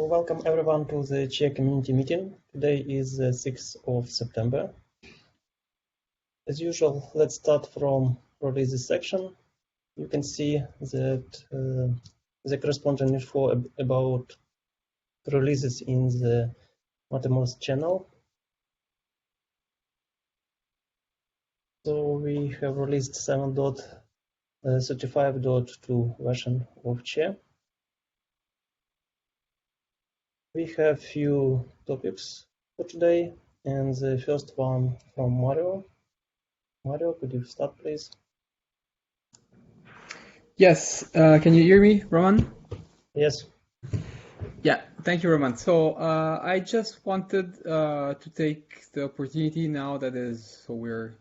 Welcome everyone to the CHE community meeting. Today is the 6th of September. As usual, let's start from releases section. You can see that the corresponding info about releases in the Mattermost channel. So we have released 7.35.2 version of CHE. We have few topics for today, and the first one from Mario. Mario, could you start, please? Yes, can you hear me, Roman? Yes. Yeah, thank you, Roman. So I just wanted to take the opportunity now that we're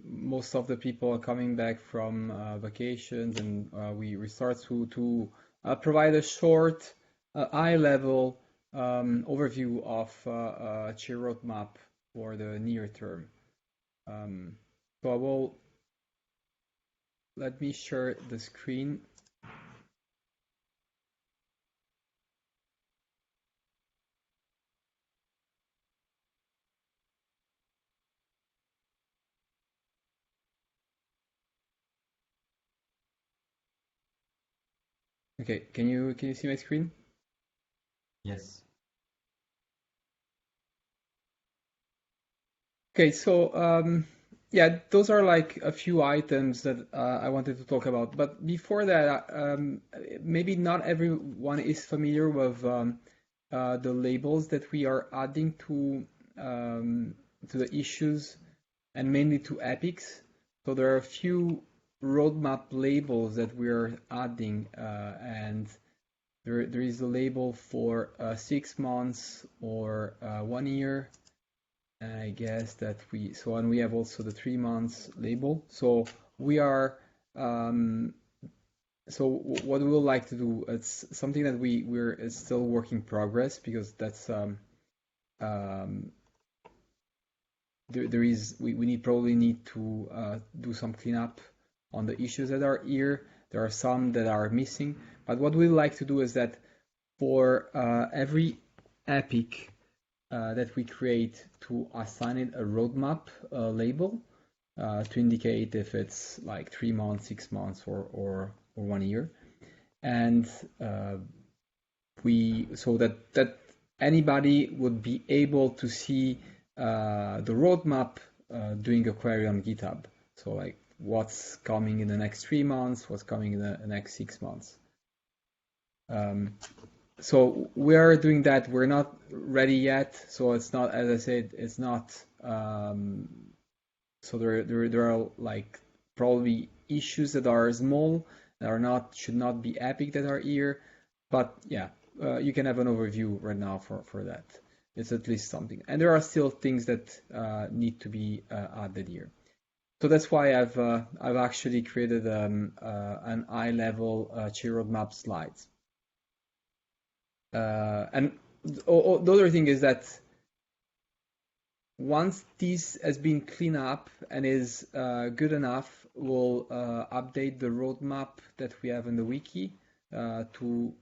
most of the people are coming back from vacations, and we start to provide a short, high-level overview of CHE roadmap for the near term. So I will let me share the screen. Okay, can you see my screen? Yes. Okay, so yeah, those are like a few items that I wanted to talk about. But before that, maybe not everyone is familiar with the labels that we are adding to the issues, and mainly to epics. So there are a few roadmap labels that we are adding, and there is a label for 6 months or 1 year. I guess that and we have also the 3 months label. So we are so what we would like to do, it's something that it's still work in progress, because that's we probably need to do some cleanup on the issues that are here. There are some that are missing, but what we like to do is that for every epic that we create, to assign it a roadmap label to indicate if it's like 3 months, 6 months, or 1 year, and so that anybody would be able to see the roadmap doing a query on GitHub. So like what's coming in the next 3 months, what's coming in the next 6 months. So we are doing that. We're not ready yet, so it's not, as I said, it's not. So there are like probably issues that are small, that should not be epic, that are here, but yeah, you can have an overview right now for that. It's at least something, and there are still things that need to be added here. So that's why I've actually created an high-level CHE roadmap slides. And the other thing is that once this has been cleaned up and is good enough, we'll update the roadmap that we have in the wiki to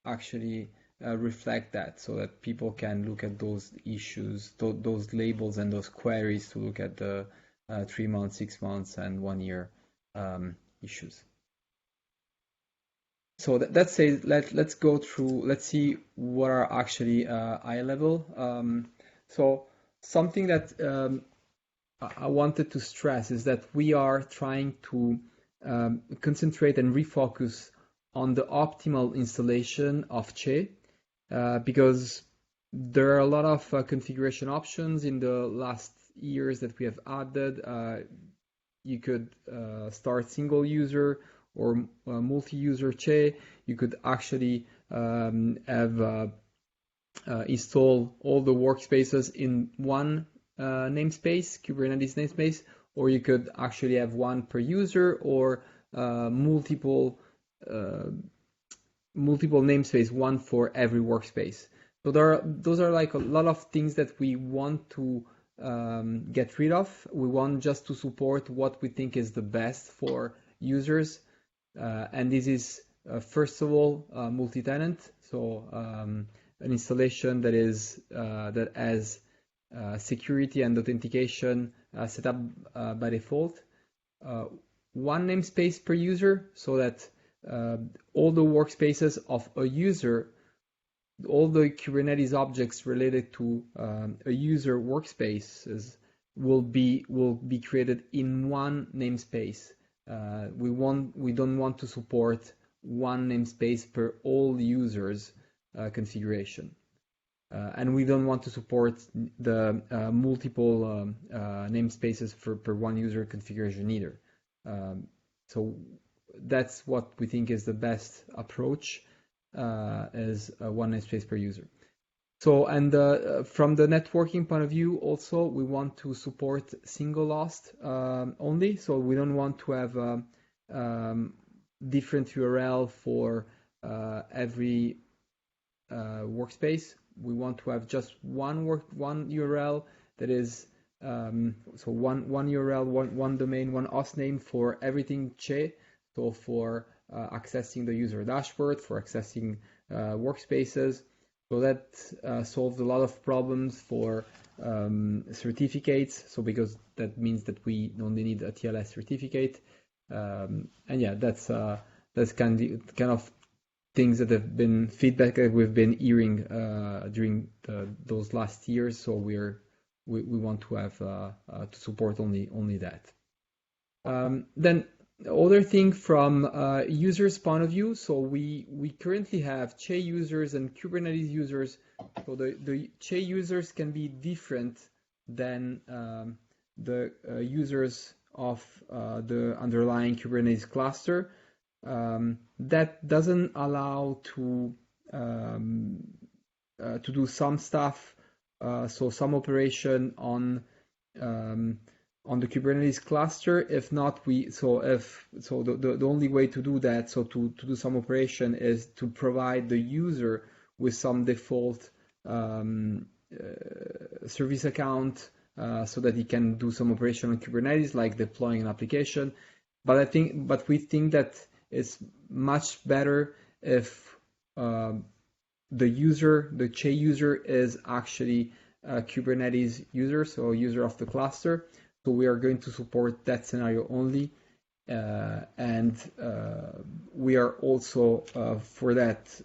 actually reflect that, so that people can look at those issues, those labels and those queries, to look at the 3 months, 6 months, and 1 year issues. So that says, let's go through, let's see what are actually high level. So something that I wanted to stress is that we are trying to concentrate and refocus on the optimal installation of CHE, because there are a lot of configuration options in the last years that we have added. You could start single user or multi-user CHE. You could actually have install all the workspaces in one namespace, Kubernetes namespace, or you could actually have one per user, or multiple namespace, one for every workspace. So those are like a lot of things that we want to get rid of. We want just to support what we think is the best for users. And this is first of all, multi-tenant, so an installation that is that has security and authentication set up by default. One namespace per user, so that all the workspaces of a user, all the Kubernetes objects related to a user workspaces will be created in one namespace. We don't want to support one namespace per all users configuration. And we don't want to support the multiple namespaces per one user configuration either. So that's what we think is the best approach, is one namespace per user. So, and from the networking point of view, also we want to support single host only. So we don't want to have different URL for every workspace. We want to have just one URL that is so one URL, one domain, one host name for everything Che. So for accessing the user dashboard, for accessing workspaces. So that solves a lot of problems for certificates. So because that means that we only need a TLS certificate. And yeah, that's kind of things that have been feedback that we've been hearing during those last years. So we want to have to support only that. Then the other thing from users' point of view, so we currently have Che users and Kubernetes users. So the Che users can be different than the users of the underlying Kubernetes cluster. That doesn't allow to do some stuff, so some operation on the Kubernetes cluster. If not, the only way to do that, so to do some operation, is to provide the user with some default service account, so that he can do some operation on Kubernetes, like deploying an application. But we think that it's much better if the Che user is actually a Kubernetes user, so a user of the cluster. So we are going to support that scenario only, and we are also for that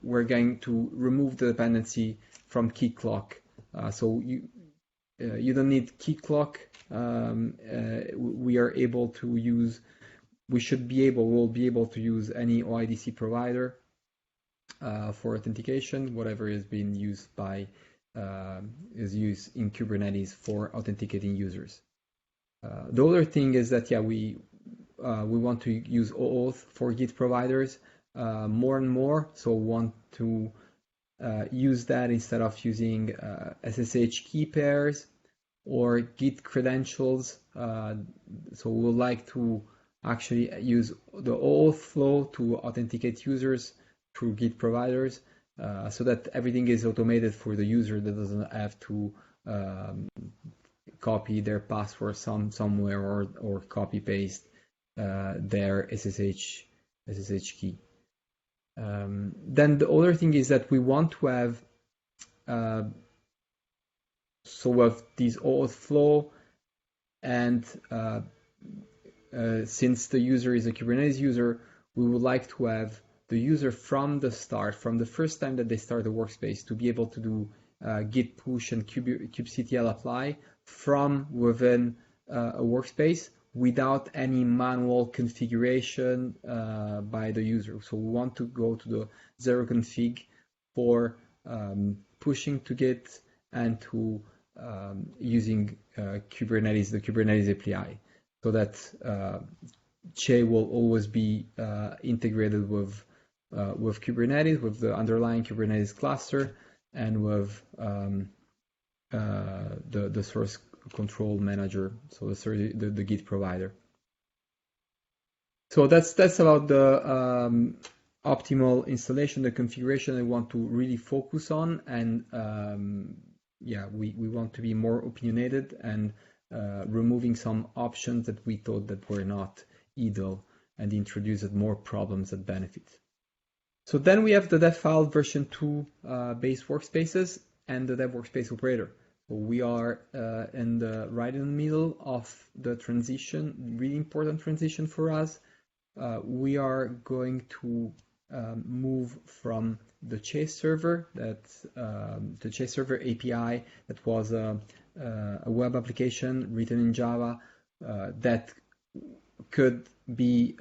we're going to remove the dependency from Keycloak. So you don't need Keycloak. We'll be able to use any OIDC provider for authentication, whatever is being used is used in Kubernetes for authenticating users. The other thing is that we want to use OAuth for Git providers more and more. So want to use that instead of using SSH key pairs or Git credentials. So we would like to actually use the OAuth flow to authenticate users through Git providers, so that everything is automated for the user, that doesn't have to copy their password somewhere or copy paste their SSH key. Then the other thing is that we want to have so we have this OAuth flow, and since the user is a Kubernetes user, we would like to have the user from the start, from the first time that they start the workspace, to be able to do git push and kubectl apply from within a workspace without any manual configuration by the user. So we want to go to the zero config for pushing to Git and to using Kubernetes, the Kubernetes API, so that Che will always be integrated with Kubernetes, with the underlying Kubernetes cluster, and with the source control manager, so the Git provider. So that's about the optimal installation, the configuration I want to really focus on, and we want to be more opinionated and removing some options that we thought that were not ideal and introduced more problems than benefits. So then we have the dev file version 2 base workspaces and the dev workspace operator. So we are right in the middle of the transition, really important transition for us. We are going to move from the Chase server, the Chase server API that was a web application written in Java that could be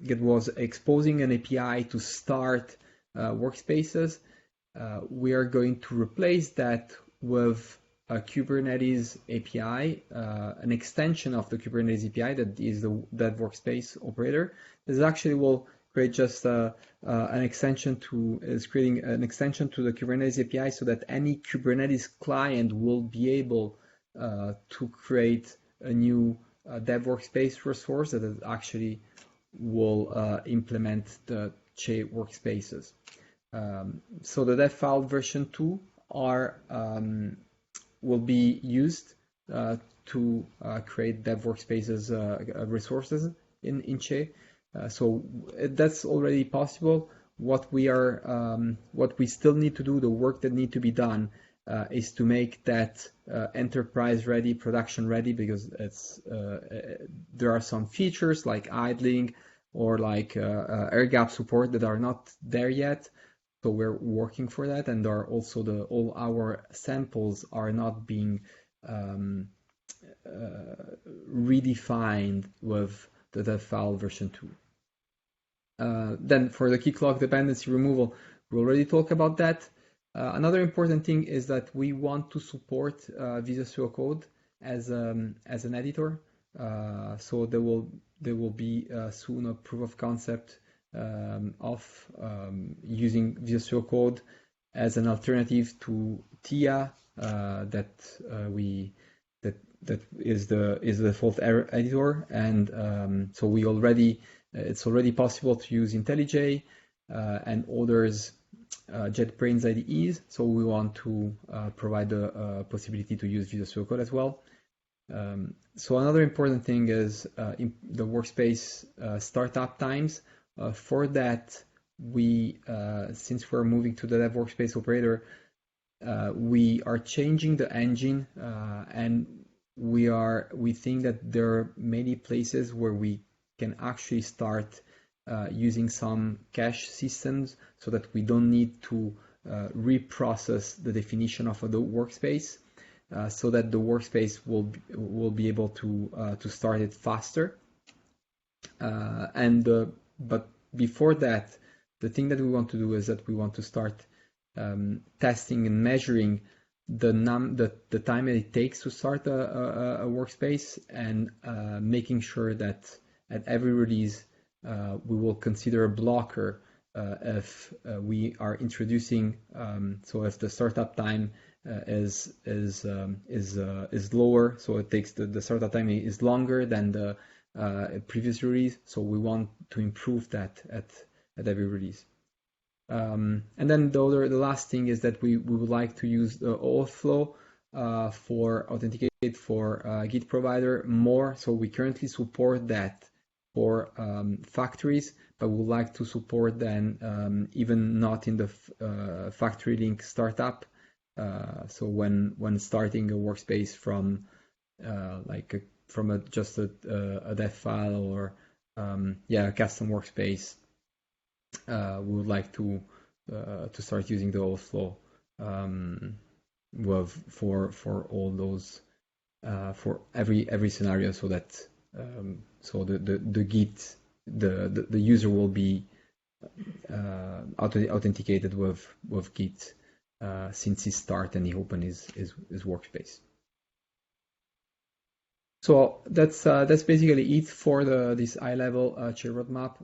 it was exposing an API to start workspaces. We are going to replace that with a Kubernetes API, an extension of the Kubernetes API that is the dev workspace operator. This actually will create just creating an extension to the Kubernetes API so that any Kubernetes client will be able to create a new dev workspace resource that actually will implement the Che workspaces. So the dev file version 2 will be used to create dev workspaces resources in Che. So that's already possible. What we still need to do, the work that need to be done, is to make that enterprise ready, production ready, because there are some features like idling or like air gap support that are not there yet. So we're working for that, and are also all our samples are not being redefined with the dev file version 2. Then for the key clock dependency removal, we already talked about that. Another important thing is that we want to support Visual Studio Code as an editor. So there will be soon a proof of concept of using Visual Studio Code as an alternative to TIA that is the default editor, and so it's already possible to use IntelliJ and others JetBrains IDEs. So we want to provide the possibility to use Visual Studio Code as well. So another important thing is in the workspace startup times. For that, since we're moving to the dev workspace operator, we are changing the engine, and we think that there are many places where we can actually start using some cache systems, so that we don't need to reprocess the definition of the workspace, so that the workspace will be able to start it faster. But before that, the thing that we want to do is that we want to start testing and measuring the time that it takes to start a workspace, and making sure that at every release we will consider a blocker if we are introducing. So if the startup time is lower, so it takes the startup time is longer than the previous release, so we want to improve that at every release. And then the last thing is that we would like to use the auth flow for authenticate for Git provider more. So we currently support that for factories, but we would like to support then even not in the factory link startup. So when starting a workspace from just a dev file or a custom workspace, we would like to start using the auth flow for all those for every scenario, so that so the Git the user will be authenticated with Git since he start and he open his workspace. So that's basically it for this high level Che roadmap.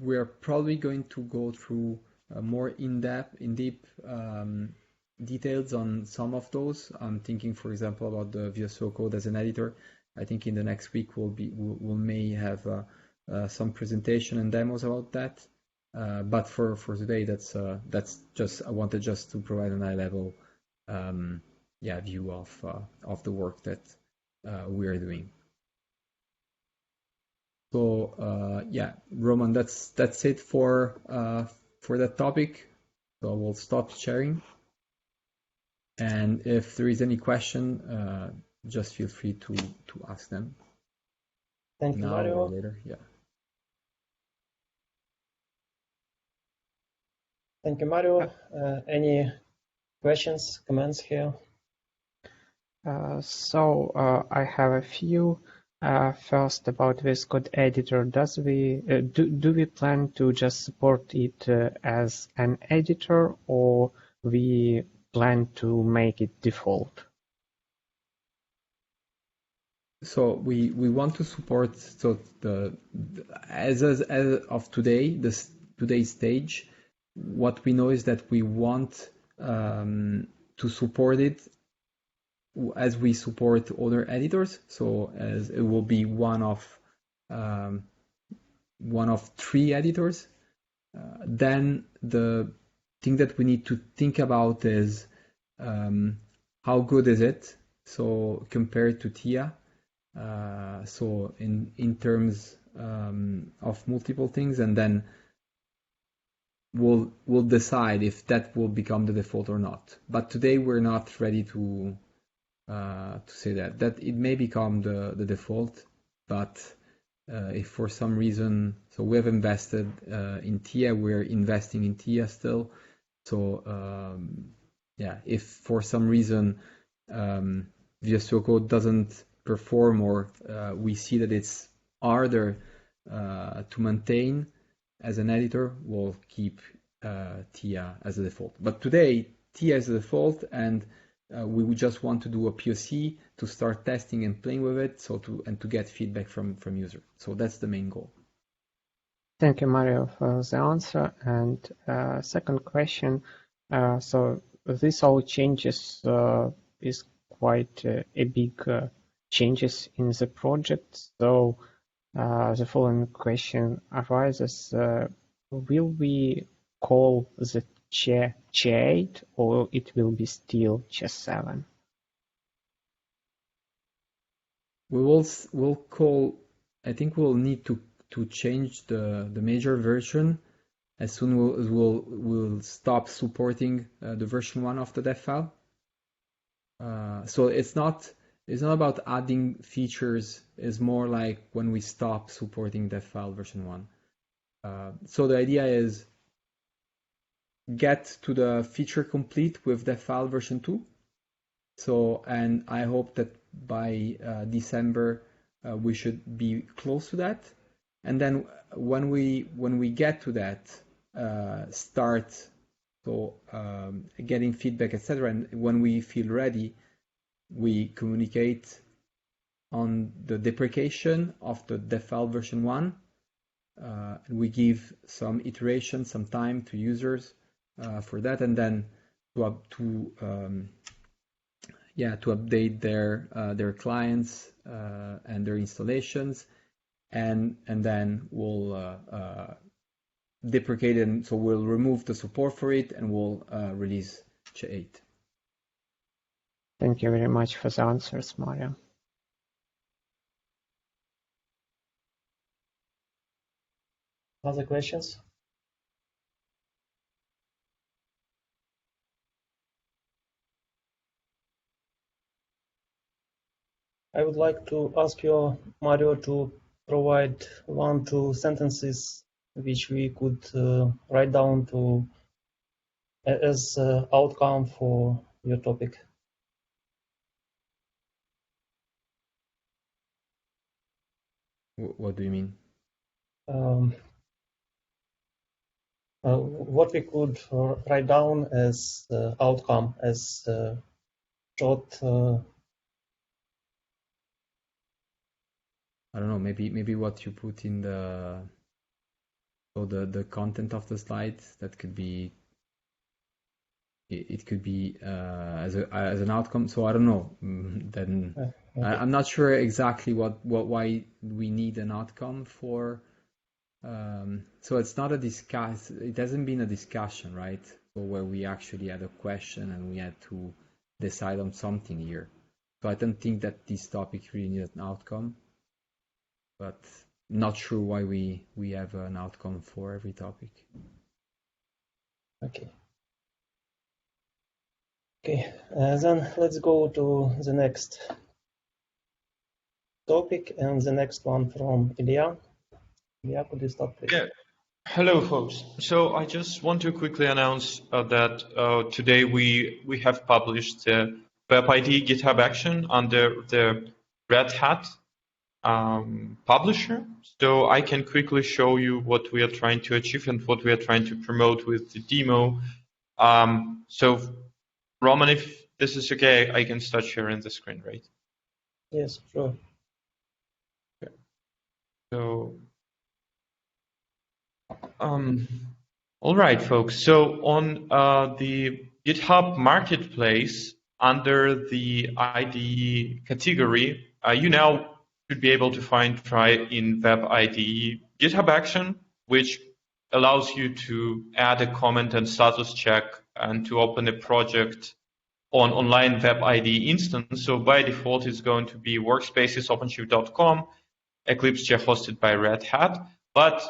We are probably going to go through more in deep details on some of those. I'm thinking, for example, about the Visual Studio Code as an editor. I think in the next week we may have some presentation and demos about that. But for today, that's just I wanted just to provide an high level view of the work that we are doing. So yeah, Roman, that's it for that topic. So we'll stop sharing. And if there is any question, just feel free to ask them. Thank you, Now Mario. or later. Yeah. Thank you, Mario. Any questions, comments here? I have a few. First, about this code editor, do we plan to just support it as an editor, or we plan to make it default? So we want to support as of today, today's stage. What we know is that we want to support it as we support other editors. So as it will be one of 3 editors. Then the thing that we need to think about is how good is it? So compared to TIA. So in terms of multiple things, and then we'll decide if that will become the default or not. But today we're not ready to say that it may become the default, but if for some reason, so we have invested in TIA, we're investing in TIA still. So yeah, if for some reason Visual Studio Code doesn't perform, or we see that it's harder to maintain as an editor, we'll keep TIA as a default. But today, TIA is the default, and we would just want to do a POC to start testing and playing with it, to get feedback from users. So that's the main goal. Thank you, Mario, for the answer. And second question, so this all changes is quite a big changes in the project. So the following question arises: will we call the chair 8, or it will be still chair 7? We'll call. I think we'll need to change the major version as soon as we'll stop supporting the version 1 of the dev file. So it's not about adding features. It's more like when we stop supporting dev file version 1. So the idea is get to the feature complete with dev file version 2. So, and I hope that by December we should be close to that. And then when we get to that, start getting feedback, etc. And when we feel ready, we communicate on the deprecation of the dev file version 1. We give some iteration, some time to users for that, and then to update their clients and their installations, and then we'll deprecate it, and so we'll remove the support for it, and we'll release chair 8. Thank you very much for the answers, Mario. Other questions? I would like to ask you, Mario, to provide 1-2 sentences which we could write down as outcome for your topic. What do you mean? What we could write down as outcome, as short. I don't know. Maybe what you put in the content of the slides. That could be. It could be as an outcome. So I don't know. Then Okay. I'm not sure exactly why we need an outcome for. So it's not a discuss. It hasn't been a discussion, right? So where we actually had a question and we had to decide on something here. So I don't think that this topic really needs an outcome. But not sure why we have an outcome for every topic. Okay. Okay, then let's go to the next topic, and the next one from Ilya. Ilya, could you start, please? Yeah. Hello, folks. So I just want to quickly announce that today we have published the WebID GitHub action under the Red Hat publisher. So I can quickly show you what we are trying to achieve and what we are trying to promote with the demo. So Roman, if this is okay, I can start sharing the screen, right? Yes, sure. Okay. So, all right, folks. So on the GitHub Marketplace, under the IDE category, you now should be able to find try in Web IDE GitHub action, which allows you to add a comment and status check and to open a project on online Web IDE instance. So by default, it's going to be workspaces, OpenShift.com, Eclipse hosted by Red Hat. But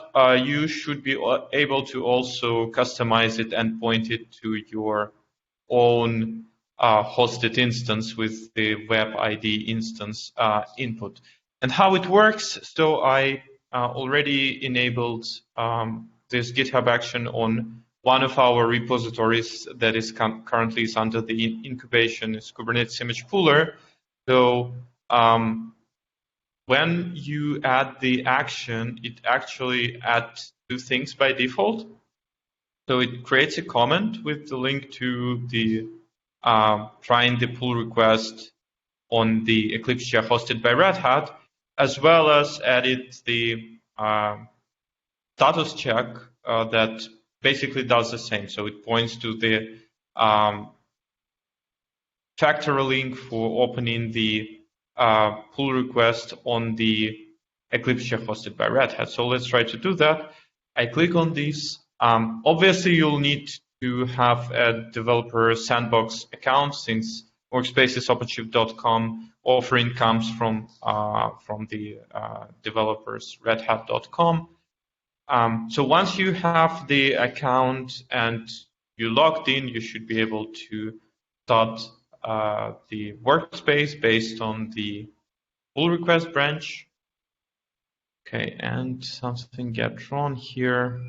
you should be able to also customize it and point it to your own hosted instance with the Web ID instance input. And how it works, so I already enabled this GitHub action on one of our repositories that is currently is under the incubation is Kubernetes Image Pooler. So when you add the action, it actually adds two things by default. So it creates a comment with the link to the trying the pull request on the Eclipse share hosted by Red Hat, as well as added the status check that basically does the same. So it points to the factory link for opening the pull request on the Eclipse share hosted by Red Hat. So let's try to do that. I click on this. Obviously, you'll need to have a developer sandbox account since Workspaces OpenShift.com offering comes from the developers redhat.com. So once you have the account and you logged in, you should be able to start the workspace based on the pull request branch. Okay, and something get wrong here.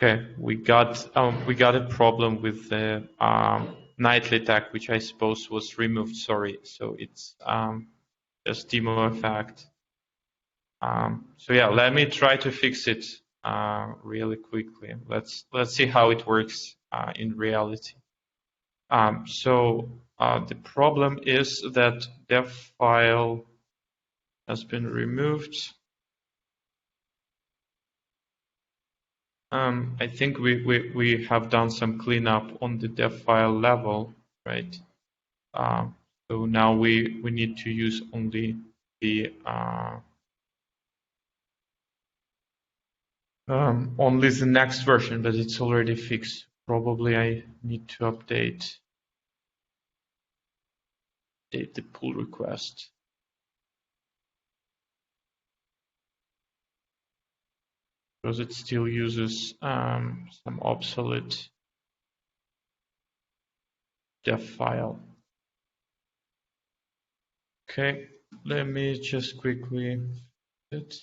Okay, we got a problem with the nightly tag, which I suppose was removed. Sorry, so it's just demo effect. So yeah, let me try to fix it really quickly. Let's see how it works in reality. So the problem is that dev file has been removed. I think we have done some cleanup on the dev file level, right? So now we need to use only the next version, but it's already fixed. Probably I need to update the pull request. Because it still uses some obsolete dev file. Okay, let me just quickly it.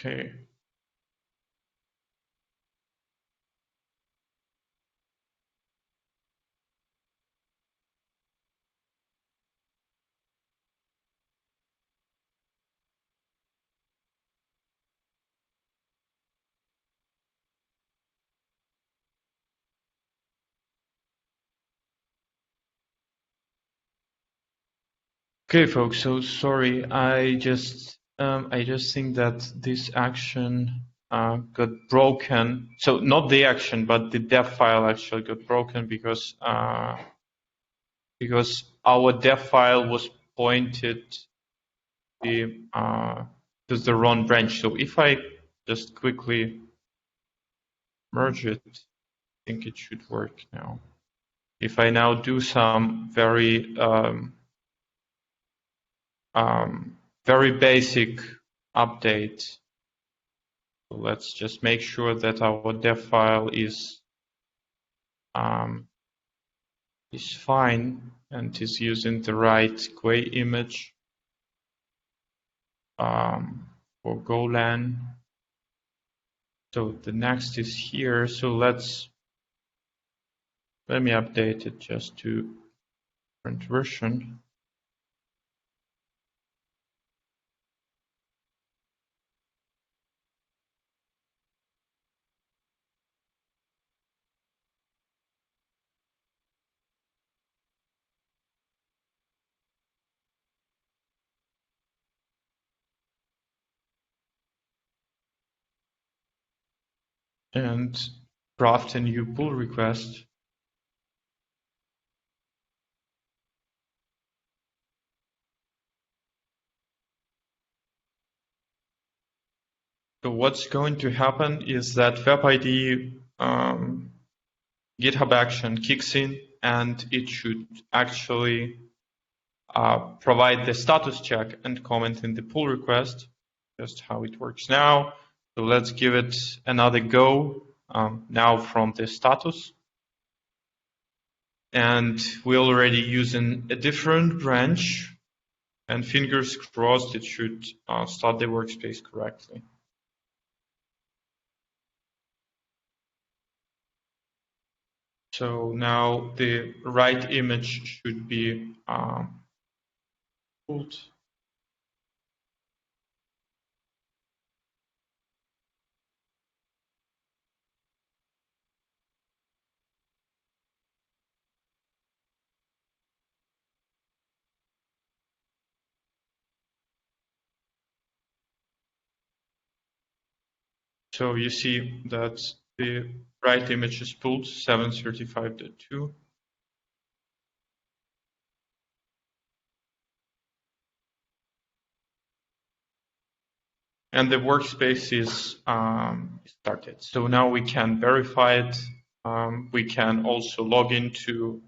Okay. Okay, folks. So sorry, I just think that this action got broken. So not the action, but the dev file actually got broken because our dev file was pointed to the wrong branch. So if I just quickly merge it, I think it should work now. If I now do some very basic update, so let's just make sure that our dev file is fine and is using the right GUI image for Golang. So the next is here. So let me update it just to current version. And draft a new pull request. So what's going to happen is that WebID GitHub action kicks in, and it should actually provide the status check and comment in the pull request, just how it works now. So let's give it another go now from the status. And we're already using a different branch, and fingers crossed it should start the workspace correctly. So now the right image should be pulled. So you see that the right image is pulled, 735.2. And the workspace is started. So now we can verify it. We can also log into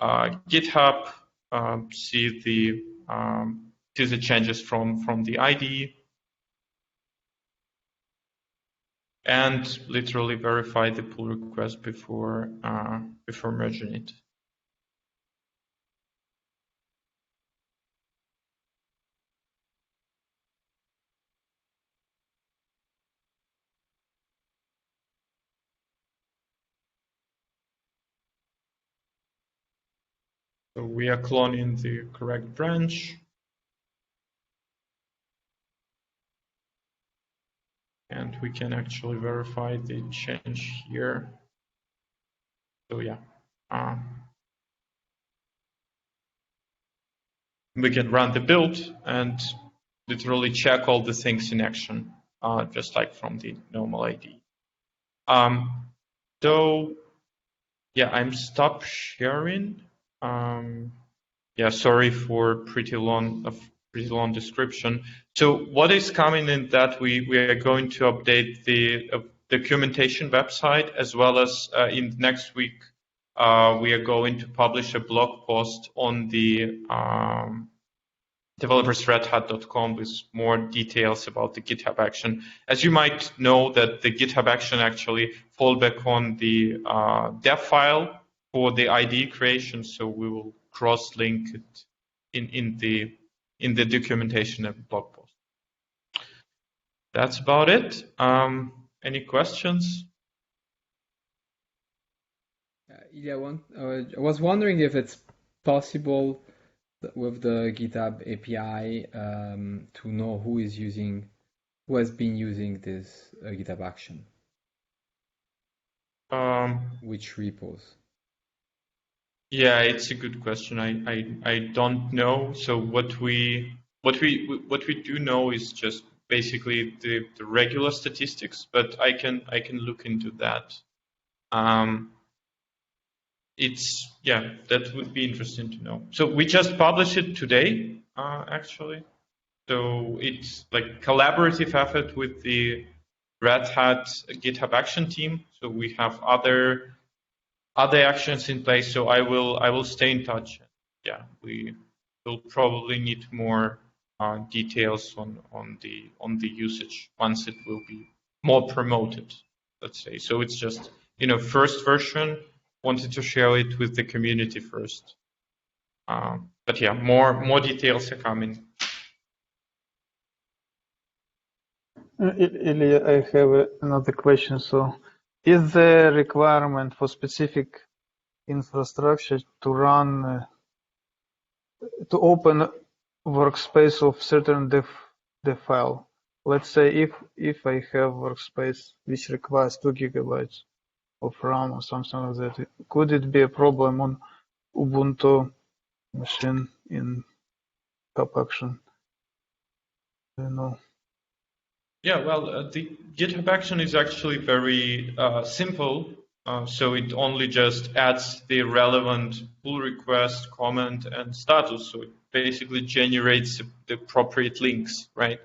GitHub, see the changes from the IDE, and literally verify the pull request before merging it. So we are cloning the correct branch. And we can actually verify the change here. So yeah, we can run the build and literally check all the things in action, just like from the normal IDE. So yeah, I'm stop sharing. Yeah, sorry for pretty long description. So what is coming in that we are going to update the documentation website, as well as in next week we are going to publish a blog post on the developersredhat.com with more details about the GitHub action. As you might know, that the GitHub action actually fall back on the dev file for the IDE creation, so we will cross-link it in the documentation and blog post. that's about it. Any questions? Yeah, I was wondering if it's possible with the GitHub API to know who has been using this GitHub action. Which repos? Yeah, it's a good question. I don't know. So what we do know is just basically the regular statistics, but I can look into that. That would be interesting to know. So we just published it today, actually. So it's like collaborative effort with the Red Hat GitHub Action team. So we have other actions in place. So I will stay in touch. Yeah, we will probably need more details on the usage once it will be more promoted. Let's say so. It's just first version. Wanted to share it with the community first. But yeah, more details are coming. Ilya, I have another question. So, is the requirement for specific infrastructure to run, to open workspace of certain dev file? Let's say if I have workspace which requires 2 GB of RAM or something like that, could it be a problem on Ubuntu machine in GitHub Action? I don't know. Yeah, well, the GitHub Action is actually very simple. So it only just adds the relevant pull request, comment, and status. So it basically generates the appropriate links, right?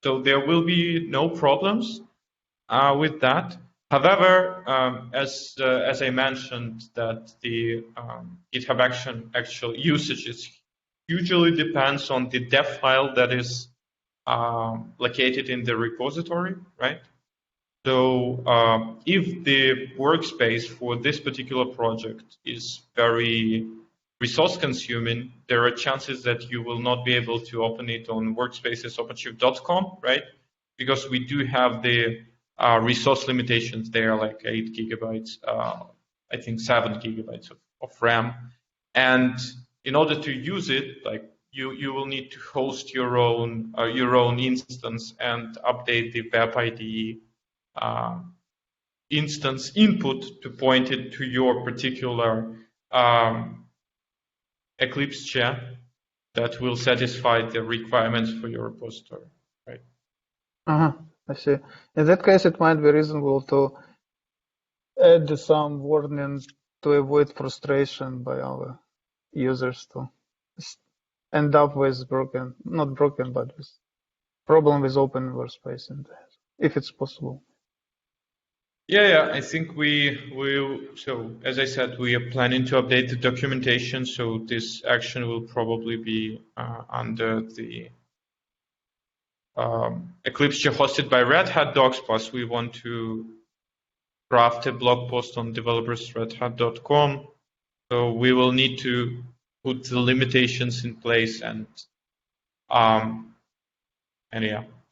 So there will be no problems with that. However, as I mentioned, that the GitHub Action actual usage usually depends on the dev file that is located in the repository, right? So if the workspace for this particular project is very resource consuming, there are chances that you will not be able to open it on workspaces.OpenShift.com, right? Because we do have the resource limitations there, like 8 gigabytes, I think 7 gigabytes of RAM. And in order to use it, like you will need to host your own instance and update the Web IDE instance input to point it to your particular Eclipse chair that will satisfy the requirements for your repository, right? I see. In that case, it might be reasonable to add some warning to avoid frustration by our users to end up with not broken, but with problem with open workspace, and if it's possible. Yeah, I think so as I said, we are planning to update the documentation, so this action will probably be under the Eclipse chair hosted by Red Hat Docs, plus we want to craft a blog post on developers.redhat.com. So we will need to put the limitations in place and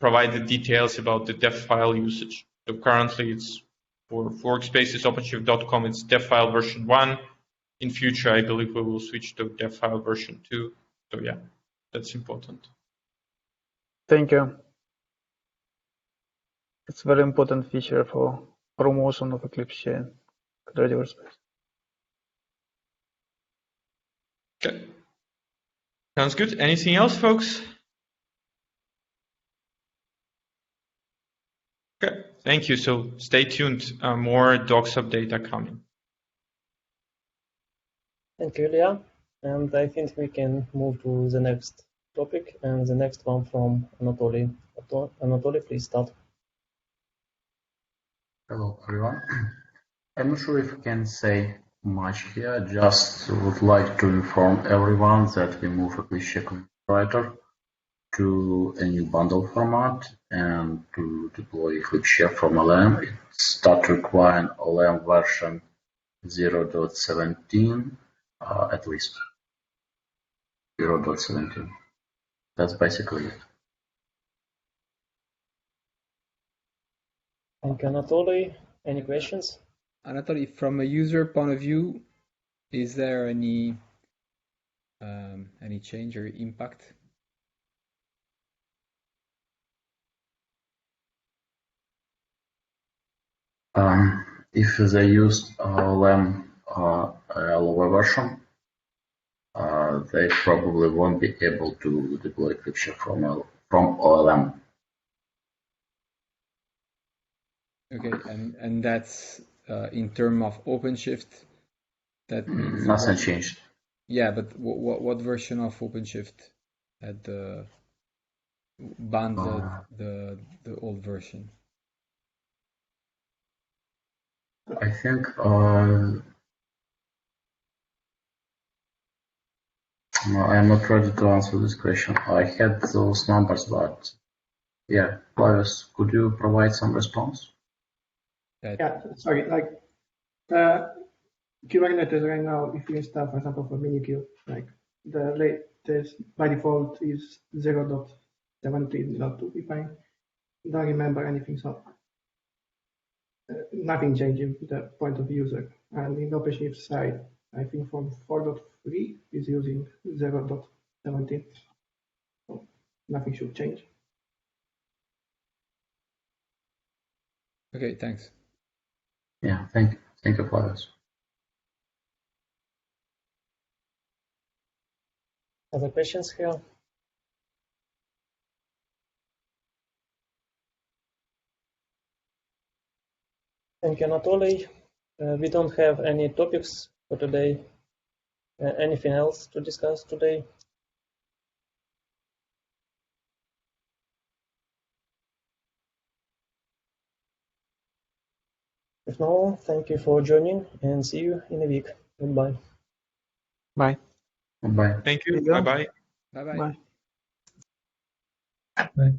provide the details about the dev file usage. So currently it's for workspaces OpenShift.com, it's dev file version 1. In future, I believe we will switch to dev file version 2. So yeah, that's important. Thank you. It's a very important feature for promotion of Eclipse chain ready workspace. Okay. Sounds good. Anything else, folks? Okay, thank you. So stay tuned. More docs update are coming. Thank you, Ilya. And I think we can move to the next topic, and the next one from Anatoly. Anatoly, please start. Hello, everyone. I'm not sure if I can say much here. Just would like to inform everyone that we move Eclipse Writer to a new bundle format and to deploy Eclipse from LM. It starts requiring LM version 0.17, at least 0.17. That's basically it. Thank you, Anatoly. Any questions? Anatoly, from a user point of view, is there any change or impact? If they use LAM lower version, they probably won't be able to deploy Quickship from OLM. Okay, and that's in terms of OpenShift. That means nothing changed. Yeah, but what version of OpenShift had banned the old version? I think no, I'm not ready to answer this question. I had those numbers, but yeah, Flavius, could you provide some response? Yeah, sorry. Like Kubernetes right now, if you install, for example, for Minikube, like the latest by default is 0.17.2. If I don't remember anything, so nothing changing the point of user. And in the OpenShift side, I think from 4.3 is using 0.17. So nothing should change. Okay, thanks. Yeah, thank you, Flavius. Other questions here? Thank you, Anatoly. We don't have any topics for today. Anything else to discuss today? If not, thank you for joining and see you in a week. Goodbye. Bye. Bye. Thank you. There you go. Bye-bye. Bye-bye. Bye. Bye.